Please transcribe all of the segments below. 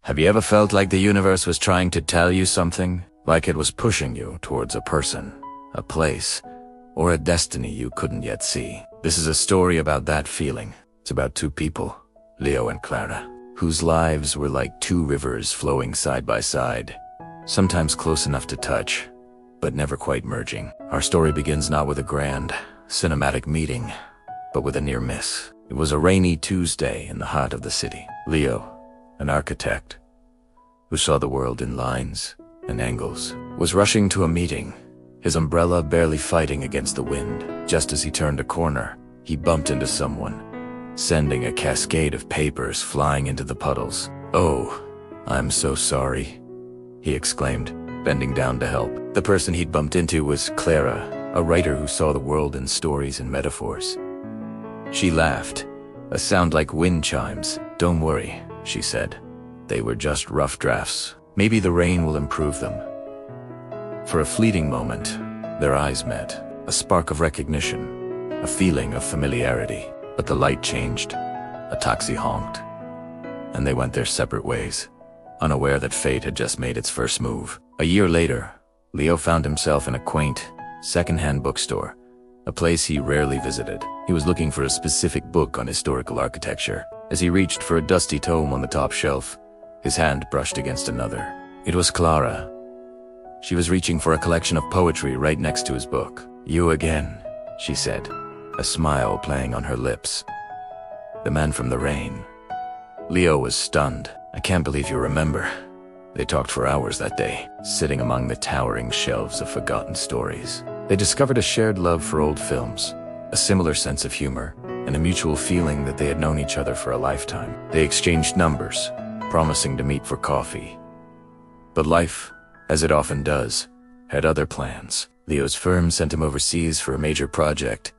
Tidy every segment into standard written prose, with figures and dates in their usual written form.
Have you ever felt like the universe was trying to tell you something? Like it was pushing you towards a person, a place, or a destiny you couldn't yet see? This is a story about that feeling. It's about two people, Leo and Clara, whose lives were like two rivers flowing side by side, sometimes close enough to touch, but never quite merging. Our story begins not with a grand, cinematic meeting, but with a near miss. It was a rainy Tuesday in the heart of the city. Leo, an architect, who saw the world in lines and angles, was rushing to a meeting, his umbrella barely fighting against the wind. Just as he turned a corner, he bumped into someone, sending a cascade of papers flying into the puddles. "Oh, I'm so sorry," he exclaimed, bending down to help. The person he'd bumped into was Clara, a writer who saw the world in stories and metaphors. She laughed, a sound like wind chimes. "Don't worry," she said. "They were just rough drafts. Maybe the rain will improve them." For a fleeting moment, their eyes met, a spark of recognition, a feeling of familiarity. But the light changed, a taxi honked, and they went their separate ways, unaware that fate had just made its first move. A year later, Leo found himself in a quaint, second-hand bookstore, a place he rarely visited. He was looking for a specific book on historical architecture. As he reached for a dusty tome on the top shelf, his hand brushed against another. It was Clara. She was reaching for a collection of poetry right next to his book. "You again," she said, a smile playing on her lips. "The man from the rain." Leo was stunned. "I can't believe you remember." They talked for hours that day, sitting among the towering shelves of forgotten stories. They discovered a shared love for old films, a similar sense of humor, and a mutual feeling that they had known each other for a lifetime. They exchanged numbers, promising to meet for coffee. But life, as it often does, had other plans. Leo's firm sent him overseas for a major project,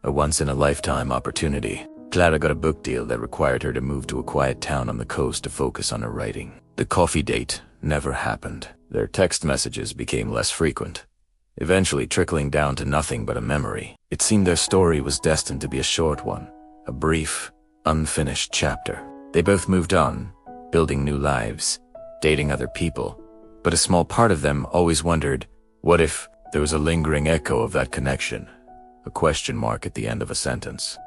a once-in-a-lifetime opportunity. Clara got a book deal that required her to move to a quiet town on the coast to focus on her writing. The coffee date never happened. Their text messages became less frequent, eventually trickling down to nothing but a memory. It seemed their story was destined to be a short one, a brief, unfinished chapter. They both moved on, building new lives, dating other people, but a small part of them always wondered, what if there was a lingering echo of that connection, a question mark at the end of a sentence.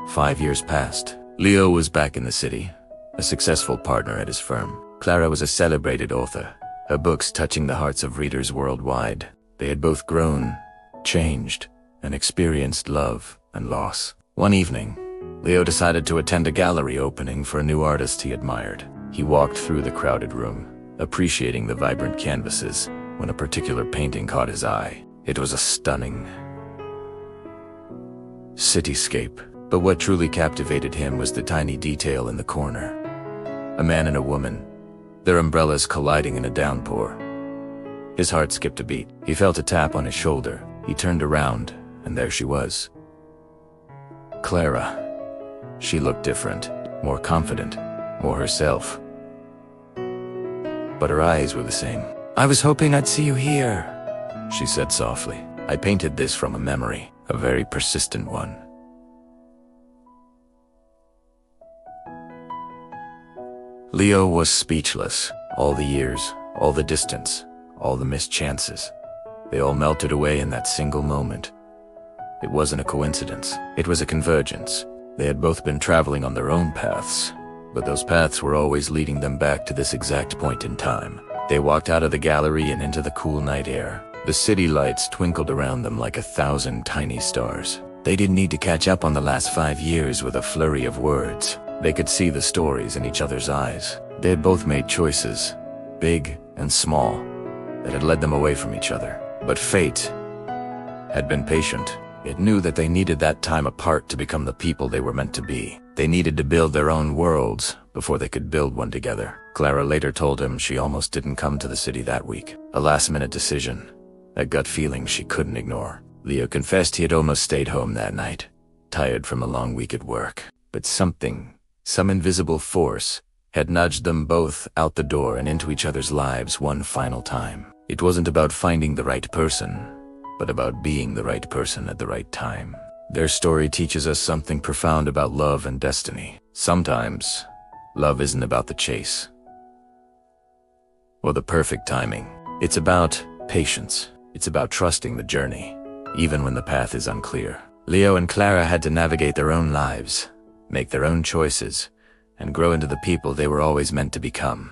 5 years passed. Leo was back in the city, a successful partner at his firm. Clara was a celebrated author, her books touching the hearts of readers worldwide. They had both grown, changed, and experienced love and loss. One evening, Leo decided to attend a gallery opening for a new artist he admired. He walked through the crowded room, appreciating the vibrant canvases, when a particular painting caught his eye. It was a stunning cityscape, but what truly captivated him was the tiny detail in the corner. A man and a woman, their umbrellas colliding in a downpour. His heart skipped a beat. He felt a tap on his shoulder. He turned around, and there she was. Clara. She looked different, more confident, more herself. But her eyes were the same. "I was hoping I'd see you here," she said softly. "I painted this from a memory, a very persistent one." Leo was speechless. All the years, all the distance, all the missed chances. They all melted away in that single moment. It wasn't a coincidence. It was a convergence. They had both been traveling on their own paths, but those paths were always leading them back to this exact point in time. They walked out of the gallery and into the cool night air. The city lights twinkled around them like 1,000 tiny stars. They didn't need to catch up on the last 5 years with a flurry of words. They could see the stories in each other's eyes. They had both made choices, big and small, that had led them away from each other. But fate had been patient. It knew that they needed that time apart to become the people they were meant to be. They needed to build their own worlds before they could build one together. Clara later told him she almost didn't come to the city that week. A last-minute decision, a gut feeling she couldn't ignore. Leo confessed he had almost stayed home that night, tired from a long week at work. But something, some invisible force, had nudged them both out the door and into each other's lives one final time. It wasn't about finding the right person, but about being the right person at the right time. Their story teaches us something profound about love and destiny. Sometimes, love isn't about the chase. or the perfect timing. It's about patience. It's about trusting the journey, even when the path is unclear. Leo and Clara had to navigate their own lives, make their own choices, and grow into the people they were always meant to become.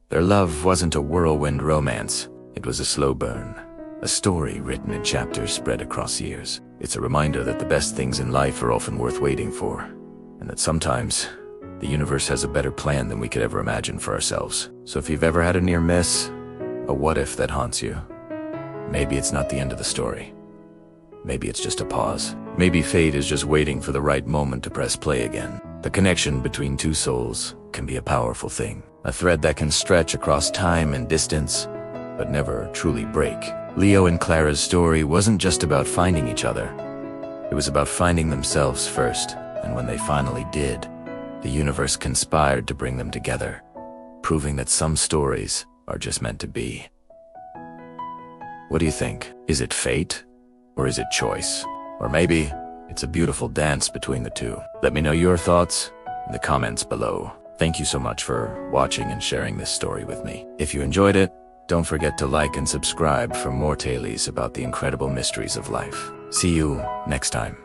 Their love wasn't a whirlwind romance. It was a slow burn, a story written in chapters spread across years. It's a reminder that the best things in life are often worth waiting for, and that sometimes the universe has a better plan than we could ever imagine for ourselves. So if you've ever had a near miss, a what if that haunts you, maybe it's not the end of the story. Maybe it's just a pause. Maybe fate is just waiting for the right moment to press play again. The connection between two souls can be a powerful thing, a thread that can stretch across time and distance, but never truly break. Leo and Clara's story wasn't just about finding each other. It was about finding themselves first, and when they finally did, the universe conspired to bring them together, proving that some stories are just meant to be. What do you think? Is it fate? Or is it choice? Or maybe it's a beautiful dance between the two. Let me know your thoughts in the comments below. Thank you so much for watching and sharing this story with me. If you enjoyed it, don't forget to like and subscribe for more tales about the incredible mysteries of life. See you next time.